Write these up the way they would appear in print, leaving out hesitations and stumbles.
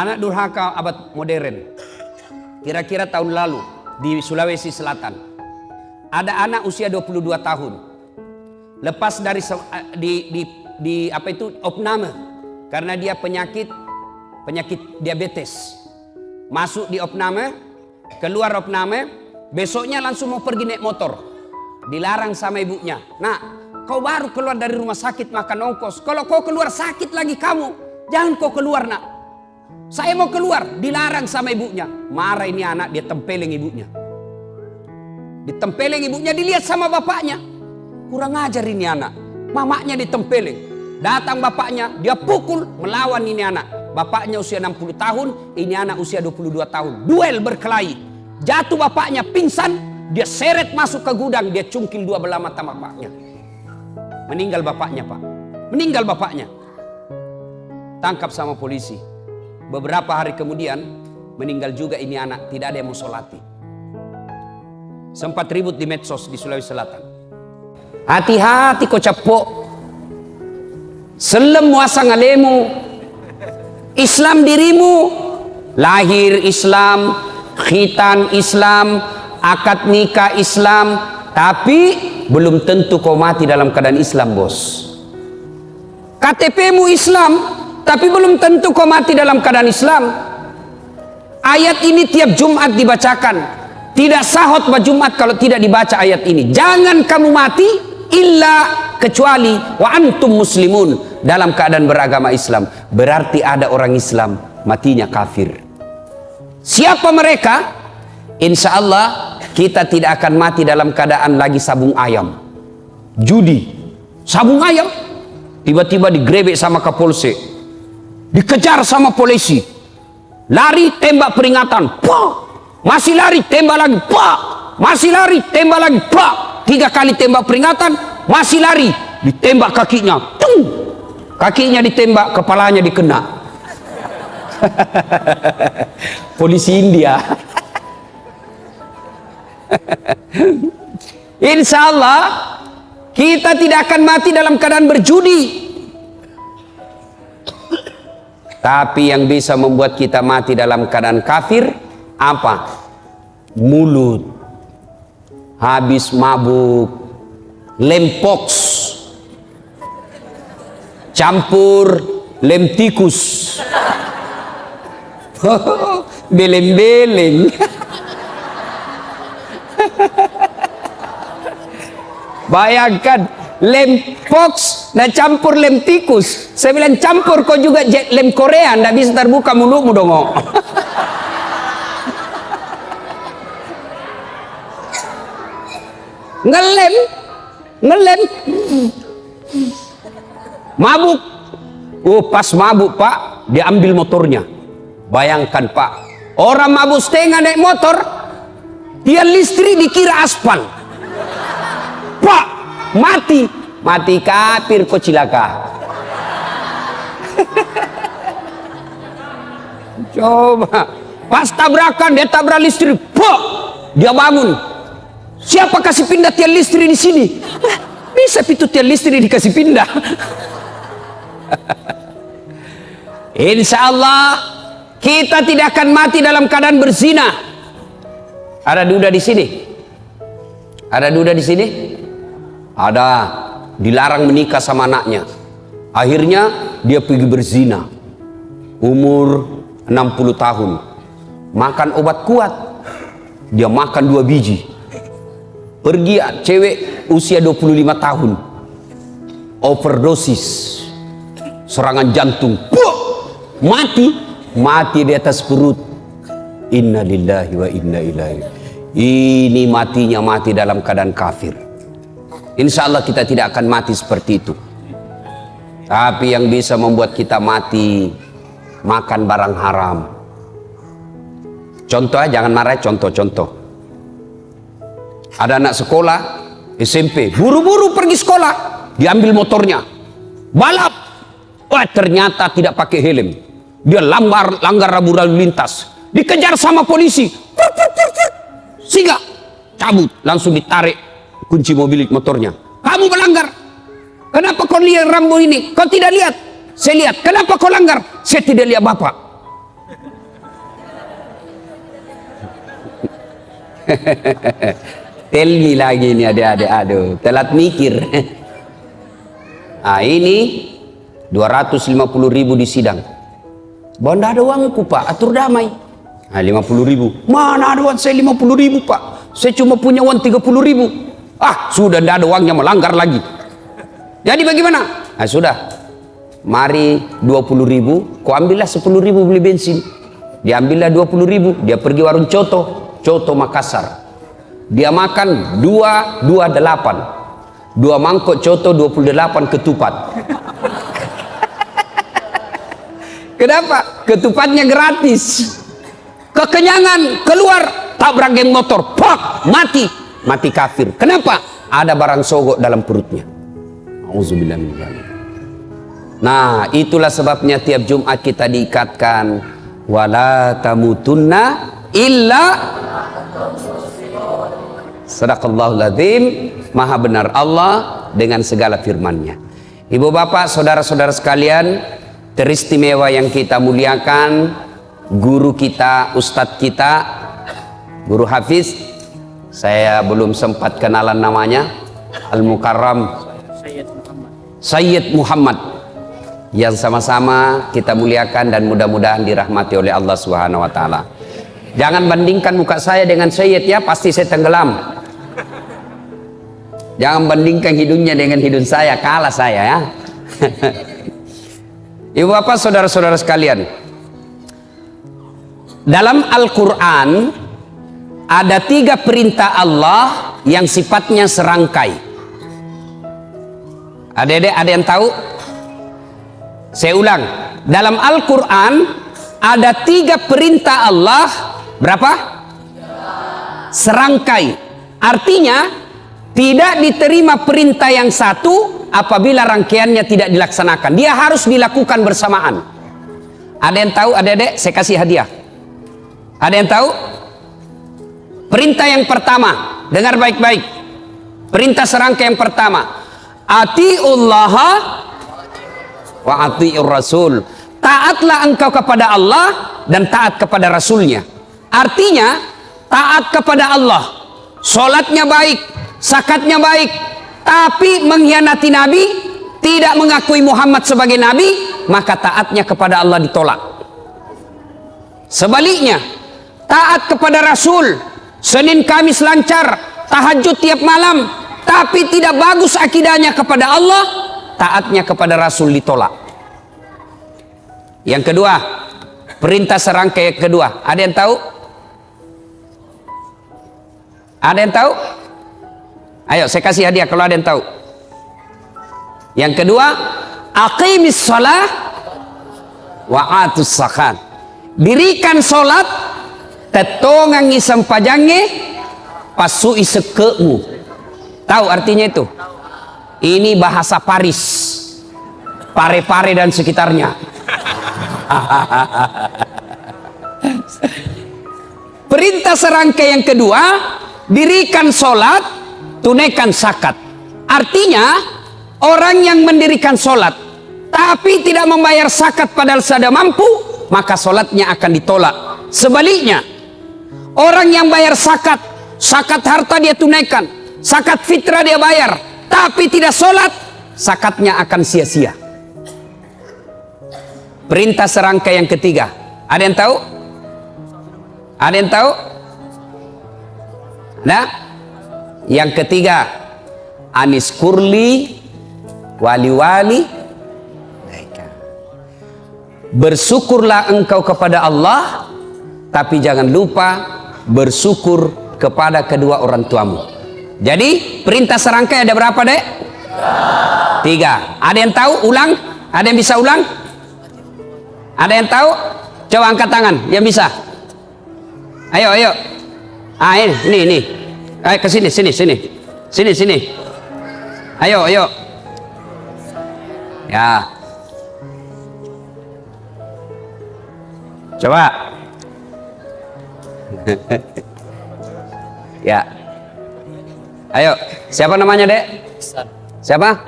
Anak durhaka abad modern. Kira-kira tahun lalu di Sulawesi Selatan. Ada anak usia 22 tahun. Lepas dari apa itu opname karena dia penyakit diabetes. Masuk di opname, keluar opname, besoknya langsung mau pergi naik motor. Dilarang sama ibunya. Nah, kau baru keluar dari rumah sakit makan ongkos. Kalau kau keluar sakit lagi kamu, jangan kau keluar nak. Saya mau keluar, dilarang sama ibunya. Marah ini anak, dia tempeleng ibunya. Ditempeleng ibunya, dilihat sama bapaknya. Kurang ajar ini anak. Mamanya ditempeleng. Datang bapaknya, dia pukul, melawan ini anak. Bapaknya usia 60 tahun, ini anak usia 22 tahun. Duel berkelahi. Jatuh bapaknya, pingsan, dia seret masuk ke gudang, dia cungkil dua belah mata bapaknya. Meninggal bapaknya, Pak. Meninggal bapaknya. Tangkap sama polisi. Beberapa hari kemudian meninggal juga ini anak, tidak ada yang mau solati. Sempat ribut di medsos di Sulawesi Selatan. Hati-hati kau capok. Selem muasa ngalemu. Islam dirimu. Lahir Islam, khitan Islam, akad nikah Islam. Tapi belum tentu kau mati dalam keadaan Islam, bos. KTP-mu Islam, tapi belum tentu kau mati dalam keadaan Islam. Ayat ini tiap Jumat dibacakan. Tidak sah khutbah Jumat kalau tidak dibaca ayat ini. Jangan kamu mati illa kecuali wa antum muslimun, dalam keadaan beragama Islam. Berarti ada orang Islam matinya kafir. Siapa mereka? Insya Allah kita tidak akan mati dalam keadaan lagi sabung ayam. Judi, sabung ayam, tiba-tiba digrebek sama Kapolsek, dikejar sama polisi, lari tembak peringatan, pak, masih lari tembak lagi, pak, masih lari tembak lagi, pak, 3 kali tembak peringatan, masih lari, ditembak kakinya, tung, kakinya ditembak, kepalanya dikena. Polisi India. Insya Allah kita tidak akan mati dalam keadaan berjudi. Tapi yang bisa membuat kita mati dalam keadaan kafir apa? Mulut. Habis mabuk, lempox, campur lem tikus. Beleng-beleng. Bayangkan lempox dan campur lem tikus. Saya bilang campur kau juga lem Korea, ndak bisa terbuka mulutmu dong. Ngelem mabuk. Oh, pas mabuk Pak, dia ambil motornya. Bayangkan Pak, orang mabuk setengah naik motor, dia listrik dikira aspal. Pak, mati kafir kok cilaka. Coba, pas tabrakan dia tabrak listrik, Pak, dia bangun. Siapa kasih pindah tiang listrik di sini? Bisa pintu tiang listrik dikasih pindah. Insya Allah kita tidak akan mati dalam keadaan berzina. Ada duda di sini? Ada duda di sini? Ada. Dilarang menikah sama anaknya. Akhirnya dia pergi berzina. Umur 60 tahun. Makan obat kuat. Dia makan 2 biji. Pergi cewek usia 25 tahun. Overdosis. Serangan jantung. Mati di atas perut. Inna lillahi wa inna ilaihi. Ini matinya mati dalam keadaan kafir. Insya Allah kita tidak akan mati seperti itu. Tapi yang bisa membuat kita mati, makan barang haram. Contoh, jangan marah, contoh. Ada anak sekolah SMP, buru-buru pergi sekolah, diambil motornya, balap. Wah, ternyata tidak pakai helm. Dia langgar rambu lalu lintas, dikejar sama polisi. Sehingga cabut, langsung ditarik kunci mobil motornya. Kamu melanggar. Kenapa kau lihat rambu ini? Kau tidak lihat? Saya lihat. Kenapa kau langgar? Saya tidak lihat Bapak. Tell me lagi nih adik-adik, aduh, telat mikir. Nah, ini 250.000 di sidang. Banda ada uangku pak, atur damai. Nah, 50.000. Mana ada uang saya 50.000 pak? Saya cuma punya uang 30.000. Ah, sudah tidak ada uangnya, melanggar lagi. Jadi bagaimana? Nah, sudah. Mari 20.000, kau ambillah 10.000 beli bensin. Dia ambillah 20.000, dia pergi warung Coto Makassar. Dia makan 2 mangkok Coto 28 ketupat. Kenapa? Ketupatnya gratis. Kekenyangan, keluar, tabrak geng motor, pak, mati kafir. Kenapa? Ada barang sogok dalam perutnya. Auzubillah min dzalik. Nah, itulah sebabnya tiap Jumat kita diikatkan wala tamutunna illa. Sadaqallahul adzim. Maha benar Allah dengan segala firman-Nya. Ibu bapak, saudara-saudara sekalian, teristimewa yang kita muliakan, guru kita, ustadz kita, guru Hafiz, saya belum sempat kenalan namanya, Al-Mukarram Sayyid Muhammad, yang sama-sama kita muliakan dan mudah-mudahan dirahmati oleh Allah Subhanahu wa taala. Jangan bandingkan muka saya dengan Sayyid ya, pasti saya tenggelam. Jangan bandingkan hidungnya dengan hidung saya, kalah saya ya. Ibu bapak, saudara-saudara sekalian, dalam Al-Quran ada 3 perintah Allah yang sifatnya serangkai. Adik-adik ada yang tahu? Saya ulang, dalam Al-Quran ada 3 perintah Allah. Berapa? Serangkai. Artinya tidak diterima perintah yang satu apabila rangkaiannya tidak dilaksanakan. Dia harus dilakukan bersamaan. Ada yang tahu adik-adik? Saya kasih hadiah. Ada yang tahu? Perintah yang pertama, dengar baik-baik. Perintah serangkai yang pertama, atiullaha wa atiur rasul. Taatlah engkau kepada Allah dan taat kepada Rasulnya. Artinya taat kepada Allah, sholatnya baik, zakatnya baik, tapi mengkhianati Nabi, tidak mengakui Muhammad sebagai Nabi, maka taatnya kepada Allah ditolak. Sebaliknya, taat kepada Rasul, Senin Kamis lancar, tahajud tiap malam, tapi tidak bagus akidahnya kepada Allah, taatnya kepada Rasul ditolak. Yang kedua, perintah serangkai yang kedua, ada yang tahu? Ada yang tahu? Ayo saya kasih hadiah kalau ada yang tahu. Yang kedua, aqimis shalah wa atus zakat. Dirikan solat, tetongangi sempajange, pasui sekemu. Tahu artinya itu? Ini bahasa Paris, Pare-Pare dan sekitarnya. Perintah serangkai yang kedua, dirikan solat, tunaikan zakat. Artinya orang yang mendirikan solat tapi tidak membayar zakat padahal sudah mampu, maka solatnya akan ditolak. Sebaliknya, orang yang bayar zakat, zakat harta dia tunaikan, zakat fitrah dia bayar, tapi tidak solat, zakatnya akan sia-sia. Perintah serangkai yang ketiga, ada yang tahu? Ada yang tahu? Nah, yang ketiga, anis kurli wali-wali, bersyukurlah engkau kepada Allah, tapi jangan lupa bersyukur kepada kedua orang tuamu. Jadi perintah serangkai ada berapa, dek? 3. Ada yang tahu? Ulang? Ada yang bisa ulang? Ada yang tahu? Coba angkat tangan yang bisa. Ayo. Ah, ini. Ayo ke sini. Sini. Ayo. Ya. Coba. Ya. Ayo, siapa namanya, dek? Siapa?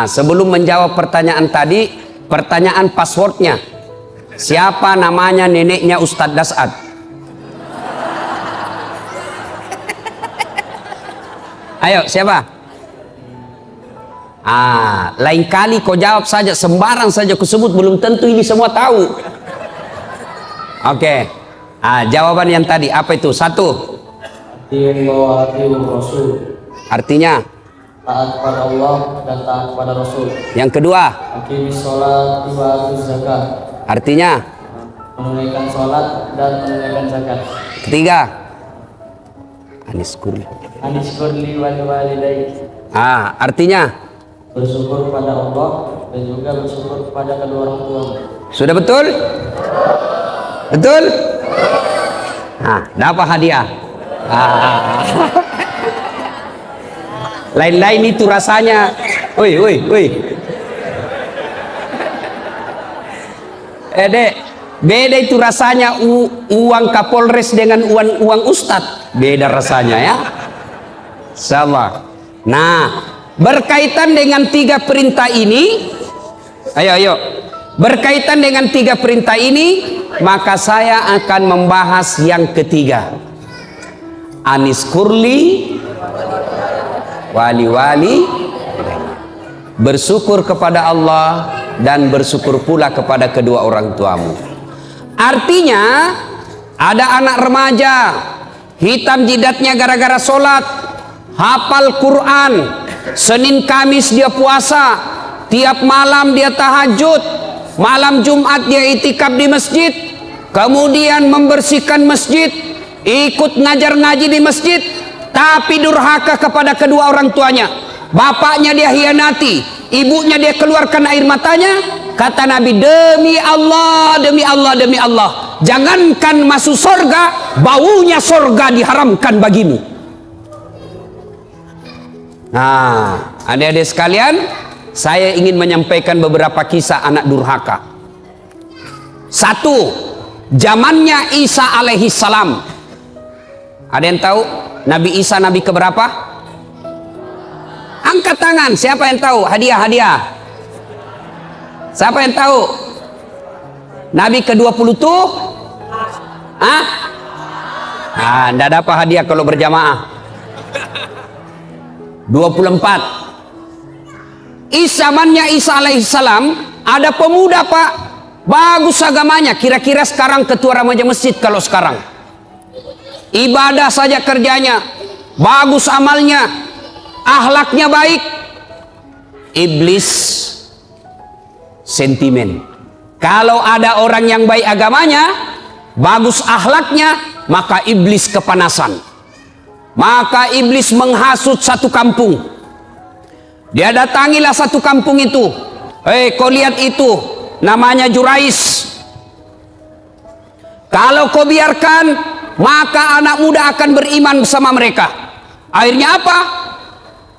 Sebelum menjawab pertanyaan tadi, pertanyaan passwordnya. Siapa namanya neneknya Ustadz Dasad? Ayo, siapa? Lain kali kau jawab saja, sembarang saja kau sebut, belum tentu ini semua tahu. Oke. Jawaban yang tadi apa itu? 1. Artinya taat pada Allah dan taat pada Rasul. Yang kedua, Aqimis sholat wa atuz zakat. artinya Menunaikan sholat dan menunaikan zakat. ketiga, Aniskurli. Anishkurli wal walidayk. Artinya Bersyukur pada Allah dan juga bersyukur kepada kedua orang tua. sudah betul? Betul? Dapat hadiah. Lain-lain itu rasanya. Woi. Dek, beda itu rasanya uang Kapolres dengan uang Ustadz. Beda rasanya ya. Insyaallah. Nah, berkaitan dengan 3 perintah ini, ayo. Berkaitan dengan 3 perintah ini, maka saya akan membahas yang ketiga. Aniskurli wali. Bersyukur kepada Allah dan bersyukur pula kepada kedua orang tuamu. Artinya, ada anak remaja hitam jidatnya gara-gara sholat, hafal Quran, Senin Kamis dia puasa, tiap malam dia tahajud, malam Jumat dia itikaf di masjid, kemudian membersihkan masjid, ikut ngajar ngaji di masjid, tapi durhaka kepada kedua orang tuanya. Bapaknya dia hianati, ibunya dia keluarkan air matanya. Kata Nabi, demi Allah, jangankan masuk surga, baunya surga diharamkan bagimu. Nah, adik-adik sekalian, saya ingin menyampaikan beberapa kisah anak durhaka. 1. Zamannya Isa alaihi salam. Ada yang tahu Nabi Isa nabi keberapa? Angkat tangan, siapa yang tahu? Hadiah. Siapa yang tahu? Nabi ke-20 tuh? Nggak dapat hadiah kalau berjamaah. 24. Zamannya Isa alaihissalam, ada pemuda pak, bagus agamanya, kira-kira sekarang ketua remaja masjid. Kalau sekarang ibadah saja kerjanya, bagus amalnya, akhlaknya baik. Iblis sentimen. Kalau ada orang yang baik agamanya, bagus akhlaknya, maka iblis kepanasan. Maka iblis menghasut satu kampung. Dia datangilah satu kampung itu. Kau lihat itu, namanya Jurais. Kalau kau biarkan, maka anak muda akan beriman bersama mereka. Akhirnya apa?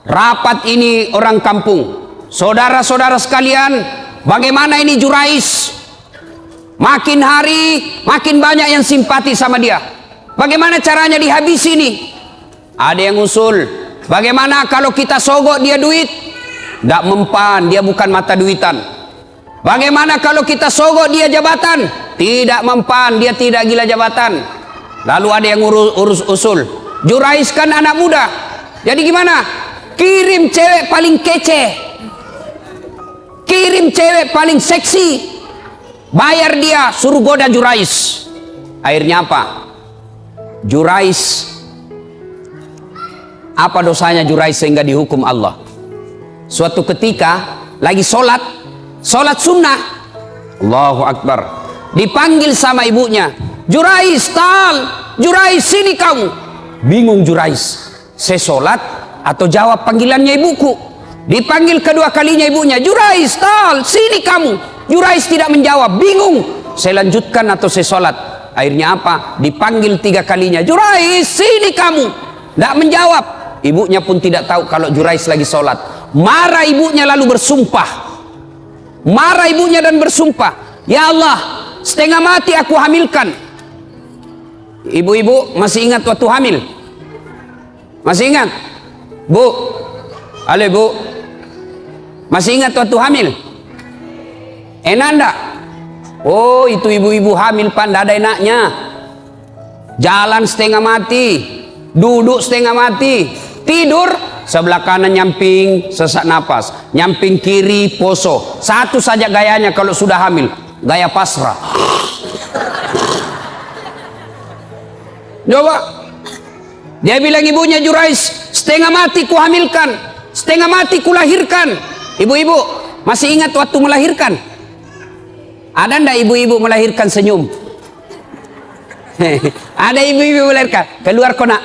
Rapat ini orang kampung. Saudara-saudara sekalian, bagaimana ini Jurais? Makin hari, makin banyak yang simpati sama dia. Bagaimana caranya dihabisi nih? Ada yang usul, bagaimana kalau kita sogok dia duit? Tidak mempan, dia bukan mata duitan. Bagaimana kalau kita sogok dia jabatan? Tidak mempan, dia tidak gila jabatan. Lalu ada yang urus usul, Jurais kan anak muda, jadi gimana? Kirim cewek paling kece, kirim cewek paling seksi, bayar dia, suruh goda Jurais. Akhirnya apa? Jurais, apa dosanya Jurais sehingga dihukum Allah? Suatu ketika lagi sholat sunnah, Allahu Akbar, dipanggil sama ibunya, Jurais, Jurais sini kamu. Bingung Jurais, saya sholat atau jawab panggilannya ibuku. Dipanggil kedua kalinya ibunya, Jurais, sini kamu. Jurais tidak menjawab, bingung, saya lanjutkan atau saya sholat. Akhirnya apa? Dipanggil 3 kalinya, Jurais, sini kamu. Tidak menjawab. Ibunya pun tidak tahu kalau Jurais lagi sholat. Marah ibunya lalu bersumpah. Marah ibunya dan bersumpah, ya Allah, setengah mati aku hamilkan. Ibu-ibu masih ingat waktu hamil? Masih ingat? Bu, halo bu, masih ingat waktu hamil? Enak enggak? Oh, itu ibu-ibu hamil Pak, nggak ada enaknya. Jalan setengah mati, duduk setengah mati, tidur sebelah kanan nyamping sesak napas, nyamping kiri poso. Satu saja gayanya kalau sudah hamil, gaya pasrah. Coba, dia bilang ibunya Jurais, setengah mati ku hamilkan, setengah mati ku lahirkan. Ibu-ibu masih ingat waktu melahirkan? Ada ndak ibu-ibu melahirkan senyum? Ada ibu-ibu melahirkan keluar kona.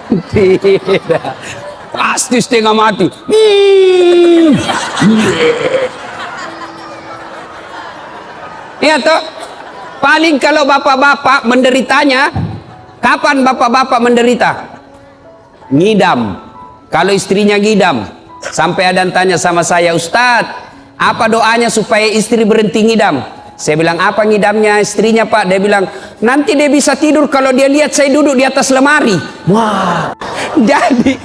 Tidak, pasti setengah mati. Ya toh, paling kalau bapak-bapak menderitanya, kapan bapak-bapak menderita? Ngidam. Kalau istrinya ngidam, sampai ada yang tanya sama saya, Ustadz, apa doanya supaya istri berhenti ngidam? Saya bilang, apa ngidamnya istrinya Pak? Dia bilang, nanti dia bisa tidur kalau dia lihat saya duduk di atas lemari. Wah, jadi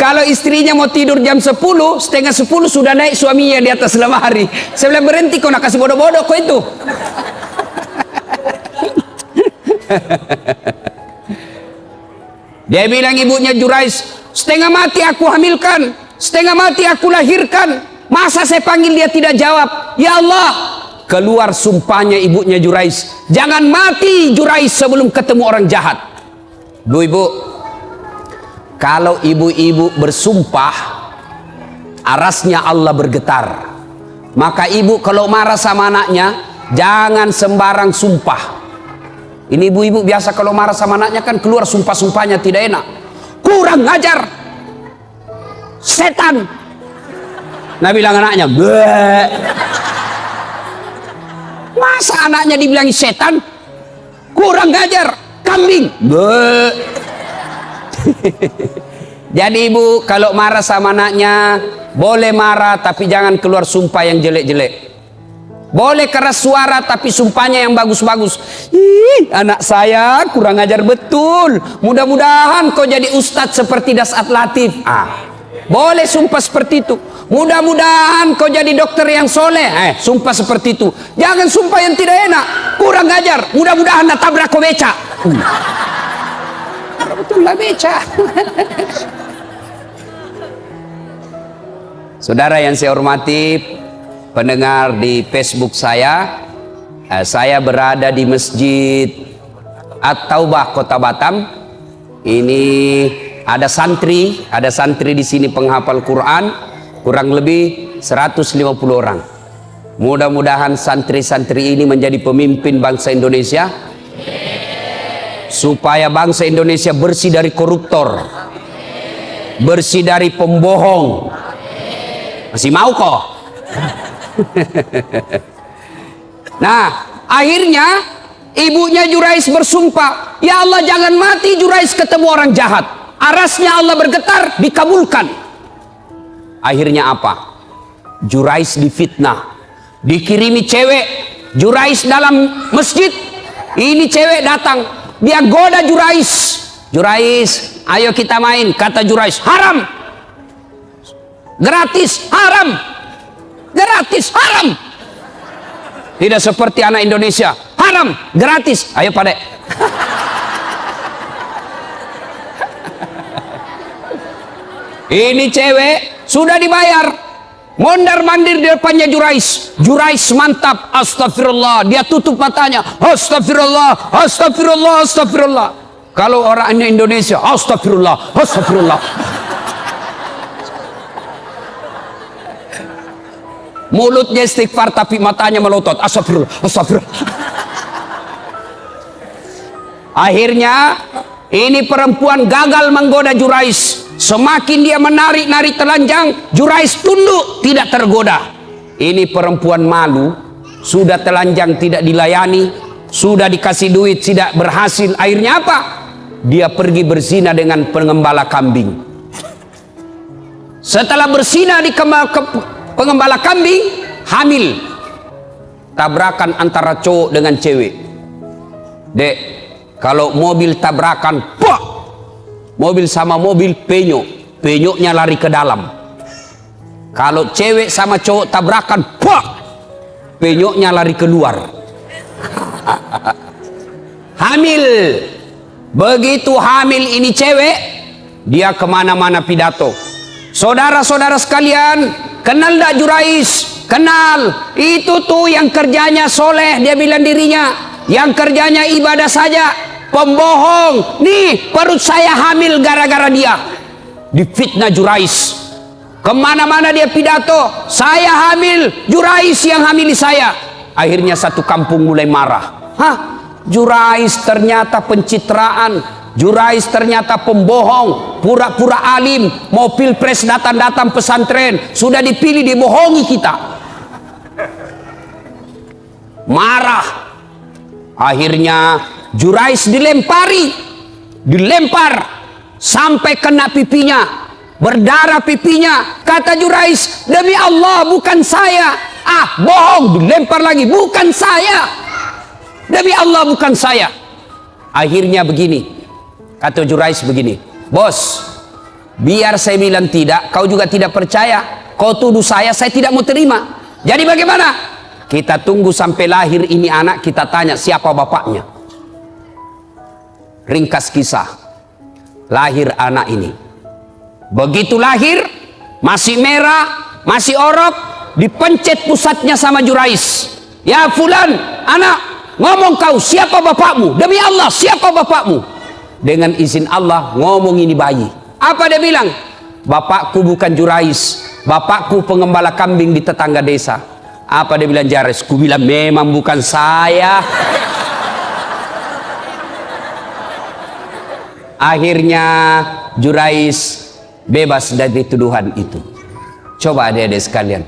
kalau istrinya mau tidur jam 10, setengah 10 sudah naik suaminya di atas lemari. Saya bilang, berhenti kau nak kasih bodoh-bodoh kau itu. Dia bilang ibunya Jurais, setengah mati aku hamilkan, setengah mati aku lahirkan. Masa saya panggil dia tidak jawab? Ya Allah, keluar sumpahnya ibunya Jurais. Jangan mati Jurais sebelum ketemu orang jahat. Bu-ibu, kalau ibu-ibu bersumpah, arasnya Allah bergetar. Maka ibu kalau marah sama anaknya, jangan sembarang sumpah. Ini ibu-ibu biasa kalau marah sama anaknya kan keluar sumpah-sumpahnya tidak enak. Kurang ngajar, setan. Nah bilang anaknya, bleh. Masa anaknya dibilangi setan? Kurang ngajar, kambing. Bleh. Jadi ibu kalau marah sama anaknya, boleh marah tapi jangan keluar sumpah yang jelek-jelek. Boleh keras suara tapi sumpahnya yang bagus-bagus. Ih, anak saya kurang ajar betul. Mudah-mudahan kau jadi ustadz seperti Dasat Latif. Boleh sumpah seperti itu. Mudah-mudahan kau jadi dokter yang soleh. Sumpah seperti itu. Jangan sumpah yang tidak enak. Kurang ajar. Mudah-mudahan tabrak kau beca. Betul lah beca. Saudara yang saya hormati, pendengar di Facebook saya berada di Masjid At-Taubah Kota Batam. Ini ada santri di sini penghafal Quran, kurang lebih 150 orang. Mudah-mudahan santri-santri ini menjadi pemimpin bangsa Indonesia, supaya bangsa Indonesia bersih dari koruptor, bersih dari pembohong. Masih mau kok? Nah, akhirnya ibunya Jurais bersumpah, ya Allah jangan mati Jurais ketemu orang jahat. Arasnya Allah bergetar, dikabulkan. Akhirnya apa? Jurais difitnah, dikirimi cewek. Jurais dalam masjid, ini cewek datang, dia goda Jurais. Jurais, ayo kita main. Kata Jurais, haram, gratis, haram, gratis, haram. Tidak seperti anak Indonesia, haram, gratis, ayo Pak Dek. Ini cewek sudah dibayar, mondar mandir di depannya Jurais. Jurais mantap, astagfirullah, dia tutup matanya, astagfirullah, astagfirullah, astagfirullah. Kalau orangnya Indonesia, astagfirullah, astagfirullah. Mulutnya istighfar tapi matanya melotot, astagfirullah, astagfirullah. Akhirnya ini perempuan gagal menggoda Jurais. Semakin dia menarik-narik telanjang, Jurais tunduk, tidak tergoda. Ini perempuan malu, sudah telanjang tidak dilayani, sudah dikasih duit tidak berhasil. Akhirnya apa? Dia pergi berzina dengan pengembala kambing. Setelah berzina di pengembala kambing, hamil. Tabrakan antara cowok dengan cewek. Dek, kalau mobil tabrakan, pok! Mobil sama mobil penyok, penyoknya lari ke dalam. Kalau cewek sama cowok tabrakan, pok! penyoknya lari keluar. Hamil. Begitu hamil ini cewek, dia kemana-mana pidato. Saudara-saudara sekalian, kenal tak Jurais? Kenal. Itu tuh yang kerjanya soleh, dia bilang dirinya. Yang kerjanya ibadah saja. Pembohong. Nih, perut saya hamil gara-gara dia. Difitnah Jurais. Kemana-mana dia pidato. Saya hamil, Jurais yang hamili saya. Akhirnya satu kampung mulai marah. Hah? Jurais ternyata pencitraan. Jurais ternyata pembohong, pura-pura alim, mau pilpres datang-datang pesantren, sudah dipilih dibohongi kita. Marah. Akhirnya Jurais dilempar sampai kena pipinya, berdarah pipinya. Kata Jurais, demi Allah bukan saya. Ah, bohong, dilempar lagi, bukan saya. Demi Allah bukan saya. Akhirnya begini, kata Jurais begini, bos, biar saya bilang tidak, kau juga tidak percaya. Kau tuduh saya tidak mau terima. Jadi bagaimana? Kita tunggu sampai lahir ini anak, kita tanya siapa bapaknya. Ringkas kisah, lahir anak ini. Begitu lahir, masih merah, masih orok, dipencet pusatnya sama Jurais. Ya fulan, anak, ngomong kau, siapa bapakmu? Demi Allah, siapa bapakmu? Dengan izin Allah, ngomong ini bayi. Apa dia bilang? Bapakku bukan Jurais, bapakku pengembala kambing di tetangga desa. Apa dia bilang Jurais? Ku bilang memang bukan saya. Akhirnya Jurais bebas dari tuduhan itu. Coba adik-adik sekalian,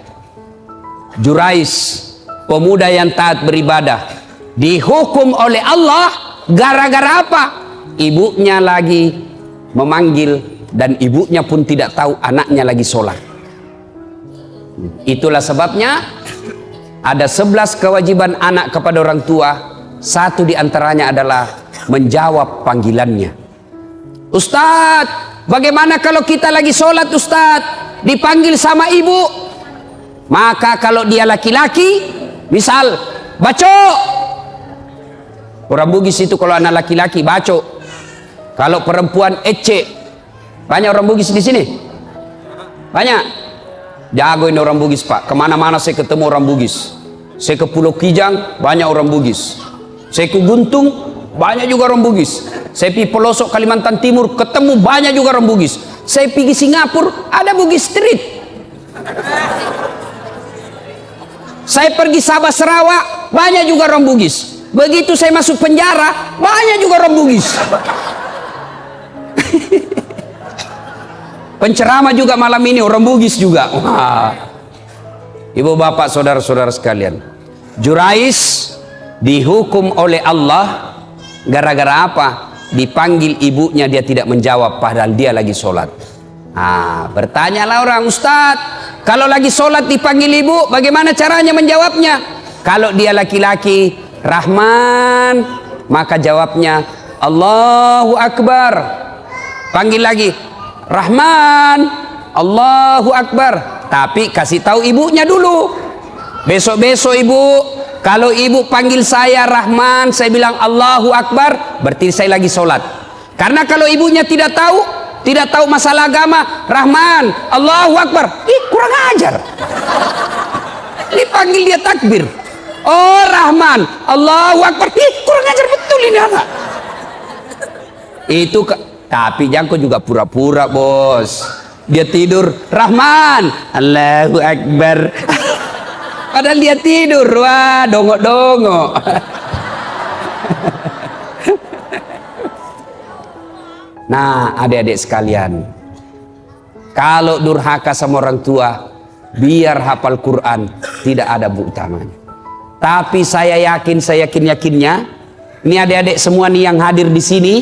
Jurais, pemuda yang taat beribadah, dihukum oleh Allah gara-gara apa? Ibunya lagi memanggil dan ibunya pun tidak tahu anaknya lagi sholat. Itulah sebabnya ada 11 kewajiban anak kepada orang tua. Satu diantaranya adalah menjawab panggilannya. Ustadz, bagaimana kalau kita lagi sholat Ustadz, dipanggil sama ibu? Maka kalau dia laki-laki, misal baco, orang Bugis itu kalau anak laki-laki baco, kalau perempuan ece. Banyak orang Bugis di sini? Banyak. Jago ini orang Bugis Pak. Kemana-mana saya ketemu orang Bugis. Saya ke Pulau Kijang, banyak orang Bugis. Saya ke Guntung, banyak juga orang Bugis. Saya pergi pelosok Kalimantan Timur, ketemu banyak juga orang Bugis. Saya pergi Singapura, ada Bugis Street. Saya pergi Sabah Sarawak, banyak juga orang Bugis. Begitu saya masuk penjara, banyak juga orang Bugis. Penceramah juga malam ini orang Bugis juga. Wah. Ibu bapak saudara-saudara sekalian, Jurais dihukum oleh Allah gara-gara apa? Dipanggil ibunya, dia tidak menjawab padahal dia lagi sholat. Bertanyalah orang, Ustadz, kalau lagi sholat dipanggil ibu, bagaimana caranya menjawabnya? Kalau dia laki-laki, Rahman, maka jawabnya Allahu Akbar. Panggil lagi, Rahman, Allahu Akbar. Tapi kasih tahu ibunya dulu. Besok-besok ibu, kalau ibu panggil saya Rahman, saya bilang Allahu Akbar, berarti saya lagi sholat. Karena kalau ibunya tidak tahu masalah agama, Rahman, Allahu Akbar, kurang ajar. Dipanggil dia takbir. Oh Rahman, Allahu Akbar, kurang ajar betul ini anak. Itu tapi jangko juga pura-pura bos. Dia tidur, Rahman, Allahu Akbar. Padahal dia tidur, wah dongok-dongok. Nah adik-adik sekalian, kalau durhaka sama orang tua, biar hafal Quran, tidak ada bu utamanya. Tapi saya yakinnya, ini adik-adik semua nih yang hadir di sini,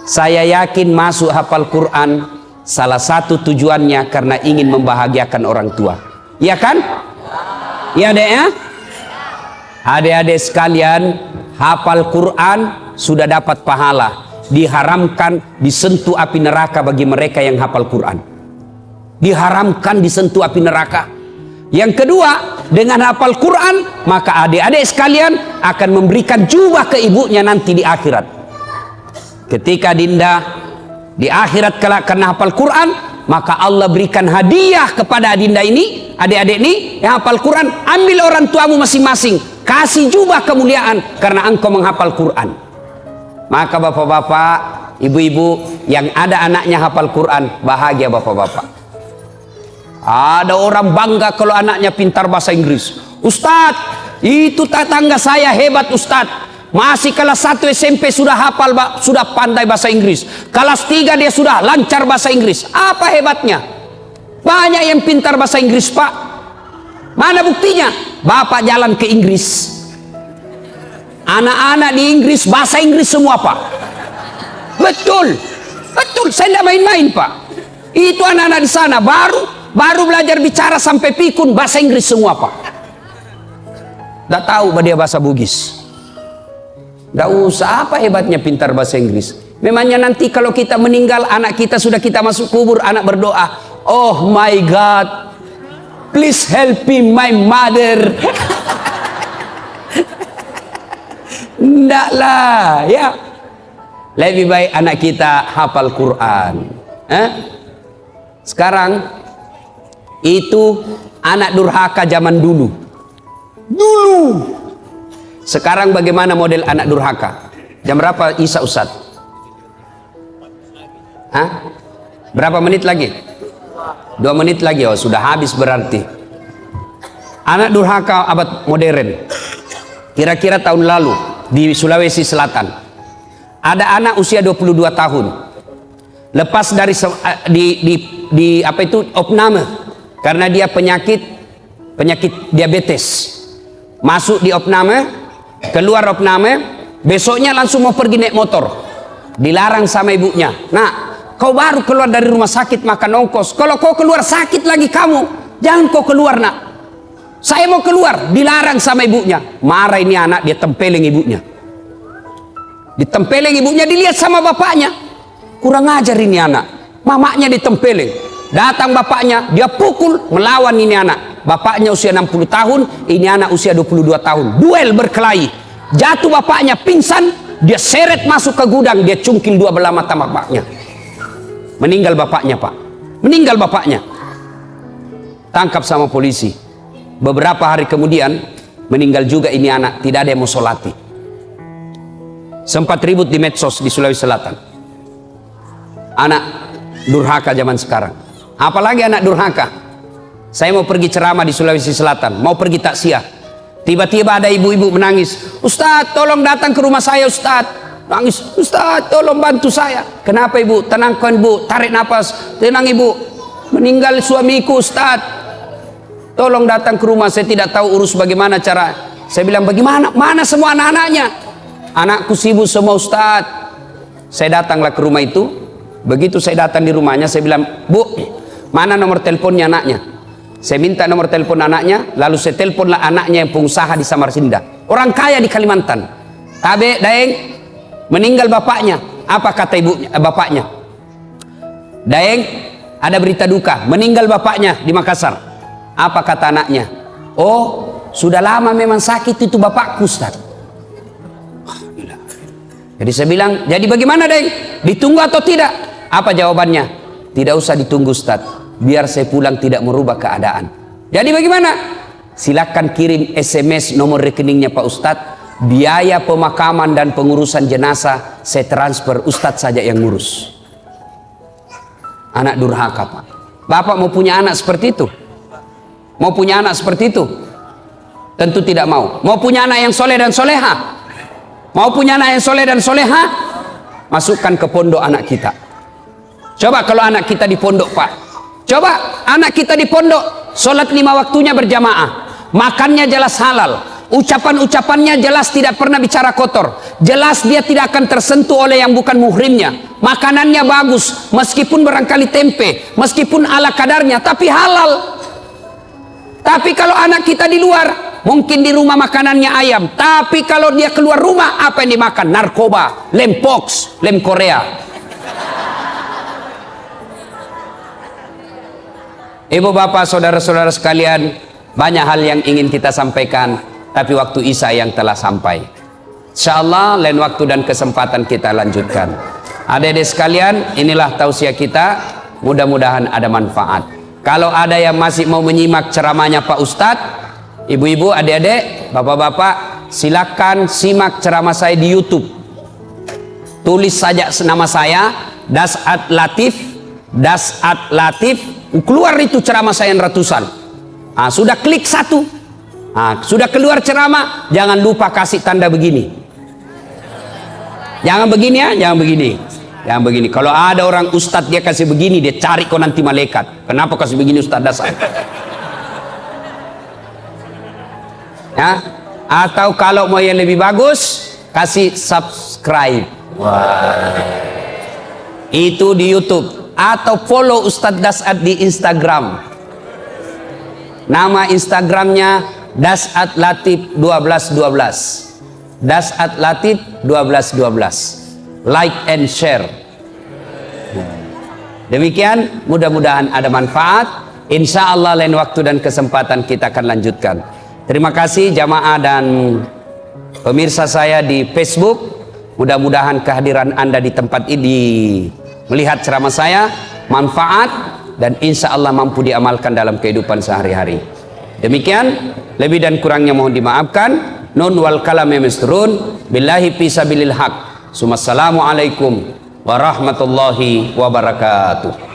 saya yakin masuk hafal Quran salah satu tujuannya karena ingin membahagiakan orang tua. Ya kan? Ya dek ya? Adik-adik sekalian, hafal Quran sudah dapat pahala. Diharamkan disentuh api neraka bagi mereka yang hafal Quran. Diharamkan disentuh api neraka. Yang kedua, dengan hafal Quran, maka adik-adik sekalian akan memberikan jubah ke ibunya nanti di akhirat. Ketika Dinda di akhirat kelak karena hafal Quran, maka Allah berikan hadiah kepada Dinda ini, adik-adik ini yang hafal Quran. Ambil orang tuamu masing-masing, kasih jubah kemuliaan karena engkau menghafal Quran. Maka bapak-bapak, ibu-ibu yang ada anaknya hafal Quran, bahagia bapak-bapak. Ada orang bangga kalau anaknya pintar bahasa Inggris. Ustadz, itu tetangga saya hebat Ustadz, masih kelas 1 SMP sudah hafal, sudah pandai bahasa Inggris. Kelas 3 dia sudah lancar bahasa Inggris. Apa hebatnya? Banyak yang pintar bahasa Inggris, Pak. Mana buktinya? Bapak jalan ke Inggris, anak-anak di Inggris bahasa Inggris semua, Pak. Betul, betul, saya tidak main-main, Pak. Itu anak-anak di sana baru belajar bicara sampai pikun bahasa Inggris semua, Pak. Tidak tahu dia bahasa Bugis. Tidak usah, apa hebatnya pintar bahasa Inggris? Memangnya nanti kalau kita meninggal, anak kita sudah kita masuk kubur, anak berdoa, oh my God, please help me my mother. Tidak lah, ya. Lebih baik anak kita hafal Quran. Sekarang itu anak durhaka zaman dulu. Sekarang bagaimana model anak durhaka? Jam berapa Isya Ustaz? Berapa menit lagi? 2 menit lagi. Oh, sudah habis berarti. Anak durhaka abad modern. Kira-kira tahun lalu di Sulawesi Selatan ada anak usia 22 tahun. Lepas dari di apa itu opname. Karena dia penyakit diabetes, masuk di opname, keluar opname, besoknya langsung mau pergi naik motor, dilarang sama ibunya. Nah, kau baru keluar dari rumah sakit makan ongkos, kalau kau keluar sakit lagi kamu, jangan kau keluar nak. Saya mau keluar, dilarang sama ibunya. Marah ini anak, dia tempeleng ibunya. Ditempeleng ibunya, dilihat sama bapaknya, kurang ajar ini anak, mamanya ditempeleng. Datang bapaknya, dia pukul, melawan ini anak. Bapaknya usia 60 tahun, ini anak usia 22 tahun. Duel berkelahi. Jatuh bapaknya, pingsan, dia seret masuk ke gudang, dia cungkil 2 belah mata bapaknya. Meninggal bapaknya, Pak. Meninggal bapaknya. Tangkap sama polisi. Beberapa hari kemudian, meninggal juga ini anak, tidak ada yang mau sholati. Sempat ribut di medsos di Sulawesi Selatan. Anak durhaka zaman sekarang. Apalagi anak durhaka. Saya mau pergi ceramah di Sulawesi Selatan, mau pergi takziah. Tiba-tiba ada ibu-ibu menangis. Ustadz, tolong datang ke rumah saya, Ustadz. Nangis, Ustadz, tolong bantu saya. Kenapa ibu? Tenangkan ibu, tarik nafas. Tenang ibu, meninggal suamiku, Ustadz. Tolong datang ke rumah, saya tidak tahu urus bagaimana cara. Saya bilang, bagaimana? Mana semua anak-anaknya? Anakku sibuk semua, Ustadz. Saya datanglah ke rumah itu. Begitu saya datang di rumahnya, saya bilang, Bu, mana nomor teleponnya anaknya? Saya minta nomor telepon anaknya, lalu saya teleponlah anaknya yang pengusaha di Samarinda, orang kaya di Kalimantan. Tabe, Daeng, meninggal bapaknya. Apa kata bapaknya? Daeng, ada berita duka, meninggal bapaknya di Makassar. Apa kata anaknya? Oh, sudah lama memang sakit itu bapakku, Ustaz. Jadi saya bilang, jadi bagaimana Daeng? Ditunggu atau tidak? Apa jawabannya? Tidak usah ditunggu, Ustaz. Biar saya pulang tidak merubah keadaan. Jadi bagaimana? Silakan kirim SMS nomor rekeningnya Pak Ustadz. Biaya pemakaman dan pengurusan jenazah saya transfer, Ustadz saja yang ngurus. Anak durhaka, Pak. Bapak mau punya anak seperti itu? Mau punya anak seperti itu? Tentu tidak mau. Mau punya anak yang soleh dan soleha? Mau punya anak yang soleh dan soleha? Masukkan ke pondok anak kita. Coba kalau anak kita di pondok, Pak. Coba anak kita di pondok, sholat 5 waktunya berjamaah, makannya jelas halal, ucapan-ucapannya jelas tidak pernah bicara kotor, jelas dia tidak akan tersentuh oleh yang bukan muhrimnya, makanannya bagus, meskipun barangkali tempe, meskipun ala kadarnya, tapi halal. Tapi kalau anak kita di luar, mungkin di rumah makanannya ayam, tapi kalau dia keluar rumah, apa yang dimakan? Narkoba, lem pox, lem Korea. Ibu bapak saudara-saudara sekalian, Banyak hal yang ingin kita sampaikan, tapi waktu Isya yang telah sampai. Insyaallah lain waktu dan kesempatan kita lanjutkan. Adik-adik sekalian, inilah tausiah kita, mudah-mudahan ada manfaat. Kalau ada yang masih mau menyimak ceramahnya Pak Ustadz, ibu-ibu, adik-adik, bapak-bapak, silakan simak ceramah saya di YouTube. Tulis saja nama saya, Das'ad Latif, Das'ad Latif, keluar itu ceramah saya yang ratusan. Sudah klik satu, sudah keluar ceramah, jangan lupa kasih tanda begini. Jangan begini ya, jangan begini. Jangan begini. Kalau ada orang ustadz dia kasih begini, dia cari kau nanti malaikat. Kenapa kasih begini Ustadz Dasar? Ya, atau kalau mau yang lebih bagus, kasih subscribe. Wah. Itu di YouTube. Atau follow Ustadz Das'ad di Instagram. Nama Instagramnya Das'ad Latif 1212. Das'ad Latif 1212. Like and share. Demikian, mudah-mudahan ada manfaat. Insya Allah lain waktu dan kesempatan kita akan lanjutkan. Terima kasih jamaah dan pemirsa saya di Facebook. Mudah-mudahan kehadiran Anda di tempat ini melihat ceramah saya manfaat dan insya Allah mampu diamalkan dalam kehidupan sehari-hari. Demikian, lebih dan kurangnya mohon dimaafkan. Nun wal kalam misrun billahi fisabilil haq. Assalamualaikum warahmatullahi wabarakatuh.